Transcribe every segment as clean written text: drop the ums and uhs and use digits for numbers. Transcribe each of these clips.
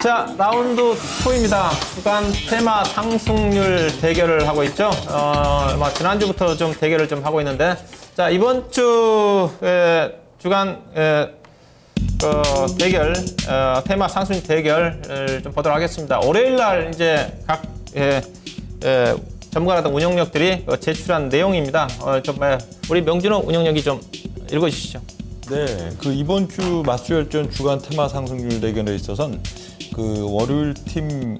자, 라운드 2입니다. 주간 테마 상승률 대결을 하고 있죠. 지난주부터 좀 대결을 좀 하고 있는데, 자, 이번 주 주간 대결, 테마 상승률 대결을 좀 보도록 하겠습니다. 월요일 날 이제 각 전문가라든 운영력들이 제출한 내용입니다. 우리 명준호 운영력이 좀 읽어주시죠. 네, 이번 주 마수열전 주간 테마 상승률 대결에 있어서는 월요일 팀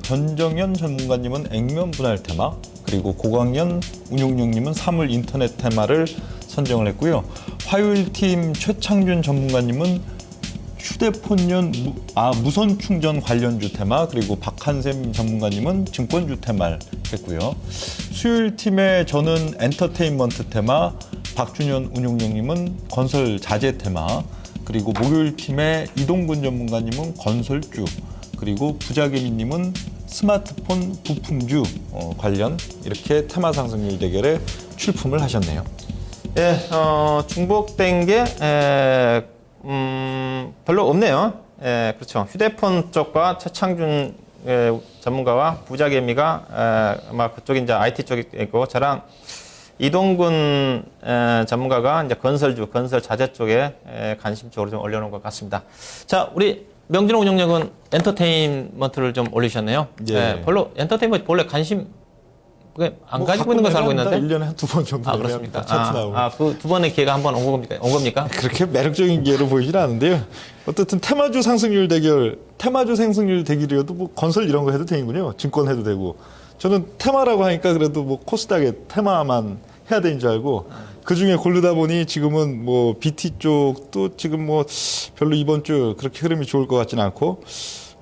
전정현 전문가님은 액면 분할 테마, 그리고 고광현 운용력님은 사물 인터넷 테마를 선정을 했고요. 화요일 팀 최창준 전문가님은 휴대폰용 무선 충전 관련주 테마, 그리고 박한샘 전문가님은 증권주 테마를 했고요. 수요일 팀에 저는 엔터테인먼트 테마, 박준현 운용력님은 건설 자재 테마, 그리고 목요일 팀에 이동근 전문가님은 건설주, 그리고 부자개미님은 스마트폰 부품주 관련 이렇게 테마 상승률 대결에 출품을 하셨네요. 예, 중복된 게 별로 없네요. 예, 그렇죠. 휴대폰 쪽과 최창준 전문가와 부자개미가 아마 그쪽이 이제 IT 쪽이고, 저랑 이동근 전문가가 이제 건설 자재 쪽에 관심 쪽으로 좀 올려놓은 것 같습니다. 자, 우리 명진호 운영력은 엔터테인먼트를 좀 올리셨네요. 예. 별로 엔터테인먼트 본래 관심 안 가지고 있는 것으로 알고 있는데. 1년에 한 두 번 정도 그렇습니까? 차트 나오고. 그 두 번의 기회가 한 번 온 겁니까? 그렇게 매력적인 기회로 보이진 않은데요. 어쨌든 테마주 상승률 대결, 테마주 상승률 대결이어도 뭐 건설 이런 거 해도 되는군요. 증권 해도 되고. 저는 테마라고 하니까 그래도 뭐 코스닥의 테마만 해야 되는 줄 알고, 그 중에 고르다 보니 지금은 뭐 BT 쪽도 지금 뭐 별로 이번 주 그렇게 흐름이 좋을 것 같지는 않고,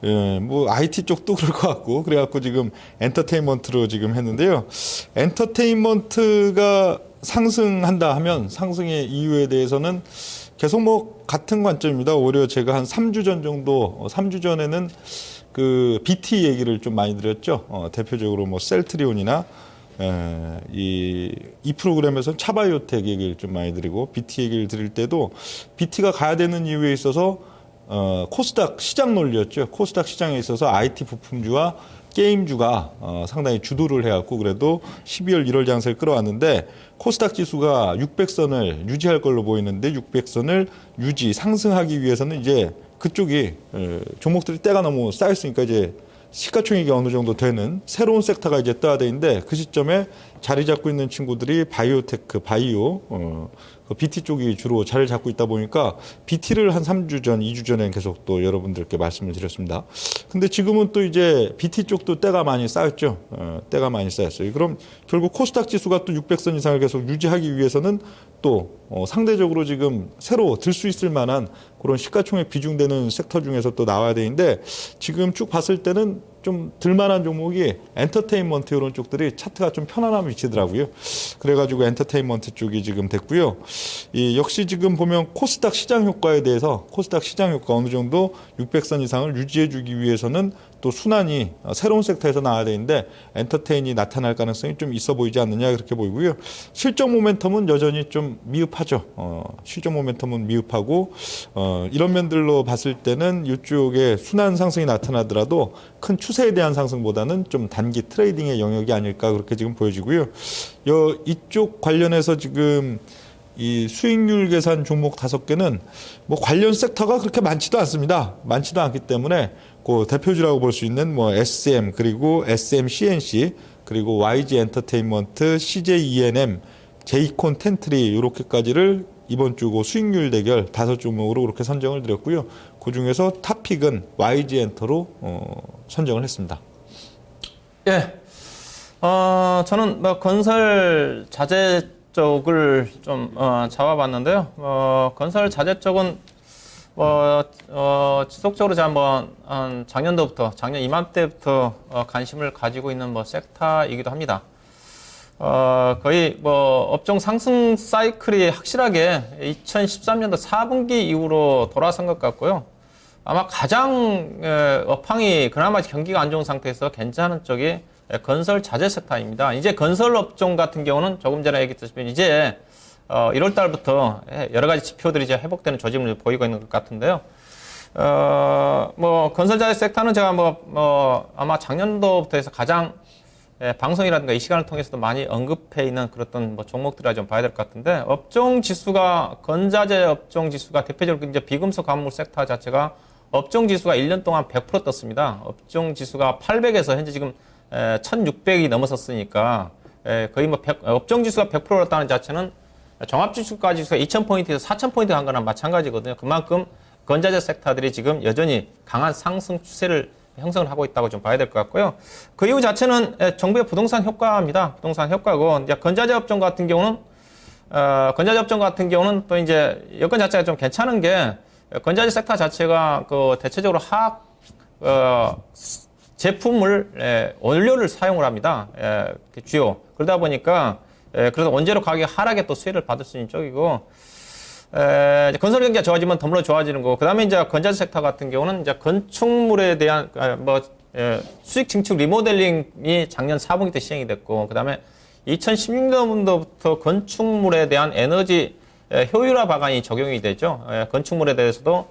예, 뭐 IT 쪽도 그럴 것 같고, 그래갖고 지금 엔터테인먼트로 지금 했는데요. 엔터테인먼트가 상승한다 하면 상승의 이유에 대해서는 계속 뭐 같은 관점입니다. 오히려 제가 한 3주 전 정도, 3주 전에는 BT 얘기를 좀 많이 드렸죠. 대표적으로 뭐 셀트리온이나 이 프로그램에서 차바이오텍 얘기를 좀 많이 드리고, BT 얘기를 드릴 때도 BT가 가야 되는 이유에 있어서 코스닥 시장 논리였죠. 코스닥 시장에 있어서 IT 부품주와 게임주가 상당히 주도를 해왔고, 그래도 12월 1월 장세를 끌어왔는데 코스닥 지수가 600선을 유지할 걸로 보이는데, 600선을 상승하기 위해서는 이제 그쪽이 종목들이 때가 너무 쌓였으니까 이제 시가총액이 어느 정도 되는 새로운 섹터가 이제 떠야 되는데, 그 시점에 자리 잡고 있는 친구들이 바이오테크, BT 쪽이 주로 자리를 잡고 있다 보니까 BT를 한 3주 전, 2주 전에 계속 또 여러분들께 말씀을 드렸습니다. 근데 지금은 또 이제 BT 쪽도 때가 많이 쌓였죠. 때가 많이 쌓였어요. 그럼 결국 코스닥 지수가 또 600선 이상을 계속 유지하기 위해서는 또 상대적으로 지금 새로 들 수 있을 만한 그런 시가총액 비중되는 섹터 중에서 또 나와야 되는데, 지금 쭉 봤을 때는 좀 들만한 종목이 엔터테인먼트 이런 쪽들이 차트가 좀 편안함을 미치더라고요. 그래가지고 엔터테인먼트 쪽이 지금 됐고요. 역시 지금 보면 코스닥 시장 효과에 대해서, 코스닥 시장 효과 어느 정도 600선 이상을 유지해주기 위해서는 또 순환이 새로운 섹터에서 나와야 되는데 엔터테인이 나타날 가능성이 좀 있어 보이지 않느냐, 그렇게 보이고요. 실적 모멘텀은 여전히 좀 미흡하죠. 실적 모멘텀은 미흡하고, 이런 면들로 봤을 때는 이쪽에 순환 상승이 나타나더라도 큰 추세에 대한 상승보다는 좀 단기 트레이딩의 영역이 아닐까, 그렇게 지금 보여지고요. 이쪽 관련해서 지금 이 수익률 계산 종목 5개는 뭐 관련 섹터가 그렇게 많지도 않습니다. 많지도 않기 때문에 그 대표주라고 볼 수 있는 뭐 SM, 그리고 SM CNC, 그리고 YG 엔터테인먼트, CJ ENM, 제이콘 텐트리 이렇게까지를 이번 주 수익률 대결 5종목으로 그렇게 선정을 드렸고요. 그 중에서 탑픽은 YG 엔터로 선정을 했습니다. 예, 저는 뭐 건설 자재 쪽을 좀 잡아봤는데요. 건설 자재 쪽은 지속적으로 제가 한 작년 이맘때부터 관심을 가지고 있는 섹터이기도 합니다. 거의 업종 상승 사이클이 확실하게 2013년도 4분기 이후로 돌아선 것 같고요. 아마 가장 업황이 그나마 경기가 안 좋은 상태에서 괜찮은 쪽이 건설 자재 섹터입니다. 이제 건설 업종 같은 경우는 조금 전에 얘기했다시피 이제 1월 달부터 여러 가지 지표들이 이제 회복되는 조짐을 보이고 있는 것 같은데요. 뭐 건설자재 섹터는 제가 아마 작년도부터 해서 가장 방송이라든가 이 시간을 통해서도 많이 언급해 있는 그런 뭐 종목들이라 좀 봐야 될 것 같은데, 업종 지수가, 건자재 업종 지수가 대표적으로 이제 비금속 광물 섹터 자체가 업종 지수가 1년 동안 100% 떴습니다. 업종 지수가 800에서 현재 지금 1600이 넘어섰으니까 거의 뭐 업종 지수가 100%였다는 자체는 종합지수가 지수가 2000포인트에서 4000포인트 간 거랑 마찬가지거든요. 그만큼 건자재 섹터들이 지금 여전히 강한 상승 추세를 형성을 하고 있다고 좀 봐야 될 것 같고요. 그 이유 자체는 정부의 부동산 효과입니다. 부동산 효과고, 이제 건자재 업종 같은 경우는 또 이제 여건 자체가 좀 괜찮은 게, 건자재 섹터 자체가 대체적으로 제품을, 원료를 사용을 합니다. 주요. 그러다 보니까, 그래서 원재료 가격이 하락에 또 수혜를 받을 수 있는 쪽이고, 건설 경기가 좋아지면 더불어 좋아지는 거고, 그 다음에 이제 건자재 섹터 같은 경우는 이제 건축물에 대한, 수익 증축 리모델링이 작년 4분기 때 시행이 됐고, 그 다음에 2016년도부터 건축물에 대한 에너지 효율화 방안이 적용이 되죠. 건축물에 대해서도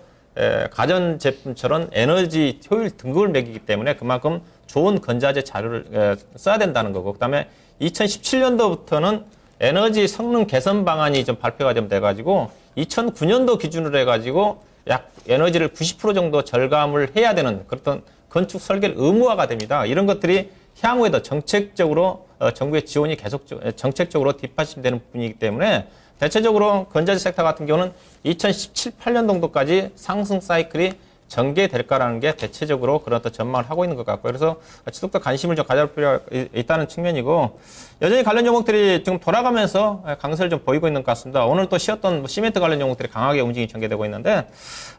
가전제품처럼 에너지 효율 등급을 매기기 때문에 그만큼 좋은 건자재 자료를 써야 된다는 거고, 그 다음에 2017년도부터는 에너지 성능 개선 방안이 좀 발표가 좀 돼가지고 2009년도 기준으로 해가지고 약 에너지를 90% 정도 절감을 해야 되는 그런 건축 설계를 의무화가 됩니다. 이런 것들이 향후에도 정책적으로 정부의 지원이 계속 정책적으로 뒷받침되는 부분이기 때문에 대체적으로 건자재 섹터 같은 경우는 2017, 8년 정도까지 상승 사이클이 전개될까라는 게 대체적으로 그런 어떤 전망을 하고 있는 것 같고요. 그래서 지속적 관심을 좀 가져볼 필요가 있다는 측면이고, 여전히 관련 종목들이 지금 돌아가면서 강세를 좀 보이고 있는 것 같습니다. 오늘 또 쉬었던 시멘트 관련 종목들이 강하게 움직임이 전개되고 있는데,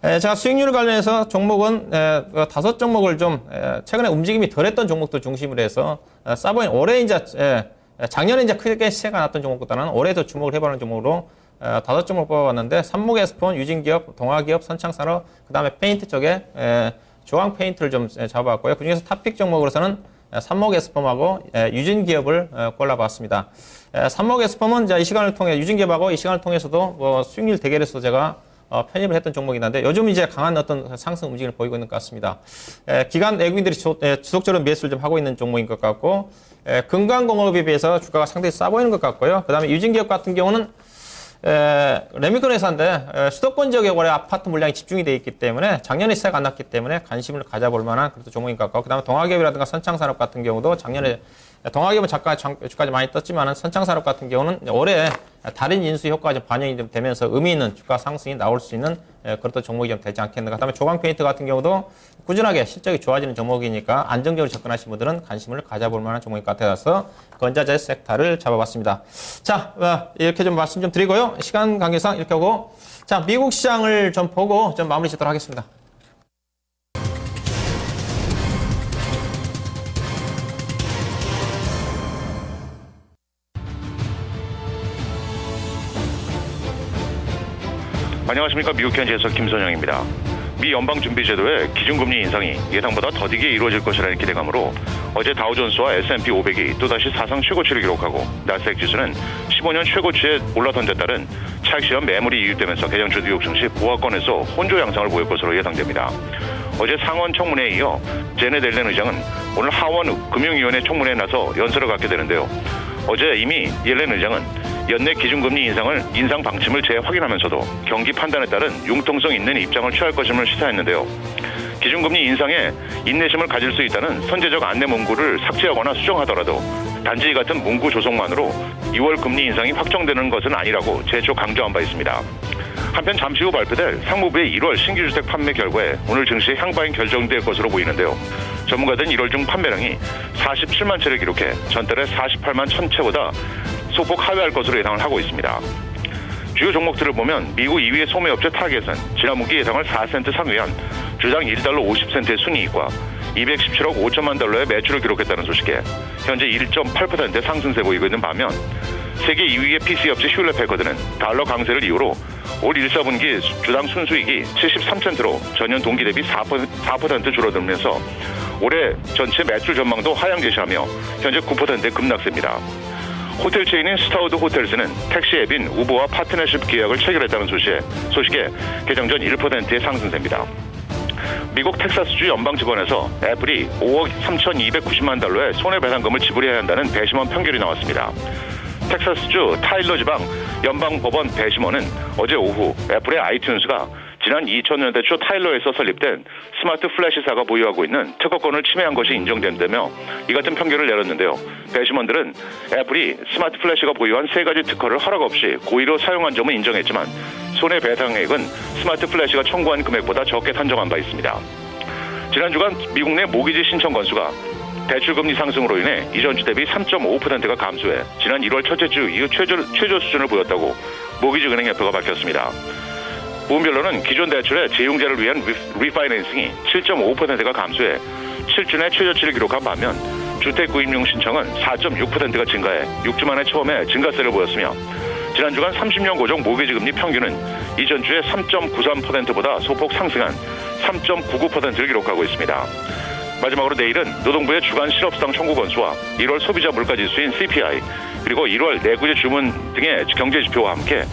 제가 수익률 관련해서 종목은 5종목을 좀 최근에 움직임이 덜했던 종목들 중심으로 해서 싸보인 올해 이제 작년에 이제 크게 시세가 났던 종목보다는 올해도 주목을 해보는 종목으로 5종목을 뽑아봤는데, 삼목에스폰, 유진기업, 동아기업, 선창산업, 그 다음에 페인트 쪽에 조항 페인트를 좀 잡아봤고요. 그 중에서 탑픽 종목으로서는 삼목에스폼하고 유진기업을 골라봤습니다. 삼목에스폼은 이 시간을 통해 유진기업하고 이 시간을 통해서도 뭐 수익률 대결에서 제가 편입을 했던 종목이긴 한데, 요즘 이제 강한 어떤 상승 움직임을 보이고 있는 것 같습니다. 기관 외국인들이 지속적으로 매수를 좀 하고 있는 종목인 것 같고, 금강공업에 비해서 주가가 상당히 싸 보이는 것 같고요. 그 다음에 유진기업 같은 경우는 레미콘 회사인데 수도권 지역에 올해 아파트 물량이 집중이 되어 있기 때문에 작년에 시세가 안 났기 때문에 관심을 가져볼 만한 그런 종목인 것 같고, 그 다음에 동아기업이라든가 선창산업 같은 경우도 작년에 동아기업은 잠깐 주가가 많이 떴지만 선창산업 같은 경우는 올해 다른 인수 효과가 좀 반영이 좀 되면서 의미 있는 주가 상승이 나올 수 있는 그런 종목이 좀 되지 않겠는가. 그 다음에 조광페인트 같은 경우도 꾸준하게 실적이 좋아지는 종목이니까 안정적으로 접근하신 분들은 관심을 가져볼 만한 종목인 것 같아서 건자재 섹터를 잡아봤습니다. 자, 이렇게 좀 말씀 좀 드리고요. 시간 관계상 이렇게 하고, 자, 미국 시장을 좀 보고 좀 마무리 짓도록 하겠습니다. 안녕하십니까. 미국 현지에서 김선영입니다. 미 연방준비제도의 기준금리 인상이 예상보다 더디게 이루어질 것이라는 기대감으로 어제 다우존스와 S&P 500이 또다시 사상 최고치를 기록하고 나스닥 지수는 15년 최고치에 올라선 데 따른 차익실현 매물이 이유되면서 개장주 뉴욕 증시 보합권에서 혼조 양상을 보일 것으로 예상됩니다. 어제 상원 청문회에 이어 제넷 옐렌 의장은 오늘 하원 금융위원회 청문회에 나서 연설을 갖게 되는데요. 어제 이미 옐렌 의장은 연내 기준금리 인상 방침을 재확인하면서도 경기 판단에 따른 융통성 있는 입장을 취할 것임을 시사했는데요. 기준금리 인상에 인내심을 가질 수 있다는 선제적 안내 문구를 삭제하거나 수정하더라도 단지 이 같은 문구 조성만으로 2월 금리 인상이 확정되는 것은 아니라고 재초 강조한 바 있습니다. 한편 잠시 후 발표될 상무부의 1월 신규주택 판매 결과에 오늘 증시의 향방이 결정될 것으로 보이는데요. 전문가들은 1월 중 판매량이 47만 채를 기록해 전달의 48만 1000채보다 소폭 하회할 것으로 예상을 하고 있습니다. 주요 종목들을 보면 미국 2위의 소매업체 타겟은 지난 분기 예상을 4센트 상회한 주당 1달러 50센트의 순이익과 217억 5천만 달러의 매출을 기록했다는 소식에 현재 1.8% 상승세 보이고 있는 반면 세계 2위의 PC 업체 휴렛패커드는 달러 강세를 이유로 올 1사분기 주당 순수익이 73센트로 전년 동기 대비 4% 줄어들면서 올해 전체 매출 전망도 하향 제시하며 현재 9% 급락세입니다. 호텔 체인인 스타우드 호텔스는 택시 앱인 우버와 파트너십 계약을 체결했다는 소식에 개장 전 1%의 상승세입니다. 미국 텍사스주 연방지법원에서 애플이 5억 3,290만 달러의 손해배상금을 지불해야 한다는 배심원 판결이 나왔습니다. 텍사스주 타일러 지방 연방법원 배심원은 어제 오후 애플의 아이튠즈가 지난 2000년대 초 타일러에서 설립된 스마트 플래시사가 보유하고 있는 특허권을 침해한 것이 인정된다며 이 같은 판결을 내렸는데요. 배심원들은 애플이 스마트 플래시가 보유한 3가지 특허를 허락 없이 고의로 사용한 점은 인정했지만 손해배상액은 스마트 플래시가 청구한 금액보다 적게 산정한 바 있습니다. 지난 주간 미국 내 모기지 신청 건수가 대출금리 상승으로 인해 이전 주 대비 3.5%가 감소해 지난 1월 첫째 주 이후 최저 수준을 보였다고 모기지은행협회가 밝혔습니다. 부분별로는 기존 대출의 재융자를 위한 리파이낸싱이 7.5%가 감소해 7주 내 최저치를 기록한 반면 주택 구입용 신청은 4.6%가 증가해 6주 만에 처음에 증가세를 보였으며 지난 주간 30년 고정 모기지 금리 평균은 이전 주에 3.93%보다 소폭 상승한 3.99%를 기록하고 있습니다. 마지막으로 내일은 노동부의 주간 실업수당 청구 건수와 1월 소비자 물가지수인 CPI 그리고 1월 내구재 주문 등의 경제 지표와 함께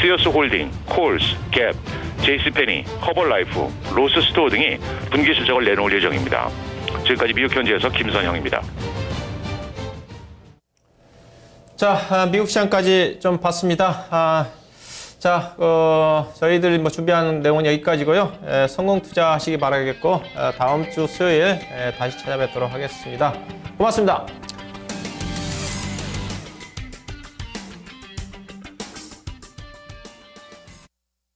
시어스 홀딩, 콜스, 갭, 제이시페니, 허벌라이프, 로스스토어 등이 분기 실적을 내놓을 예정입니다. 지금까지 미국 현지에서 김선형입니다. 자, 미국 시장까지 좀 봤습니다. 저희들 뭐 준비한 내용은 여기까지고요. 성공 투자하시기 바라겠고, 다음 주 수요일 다시 찾아뵙도록 하겠습니다. 고맙습니다.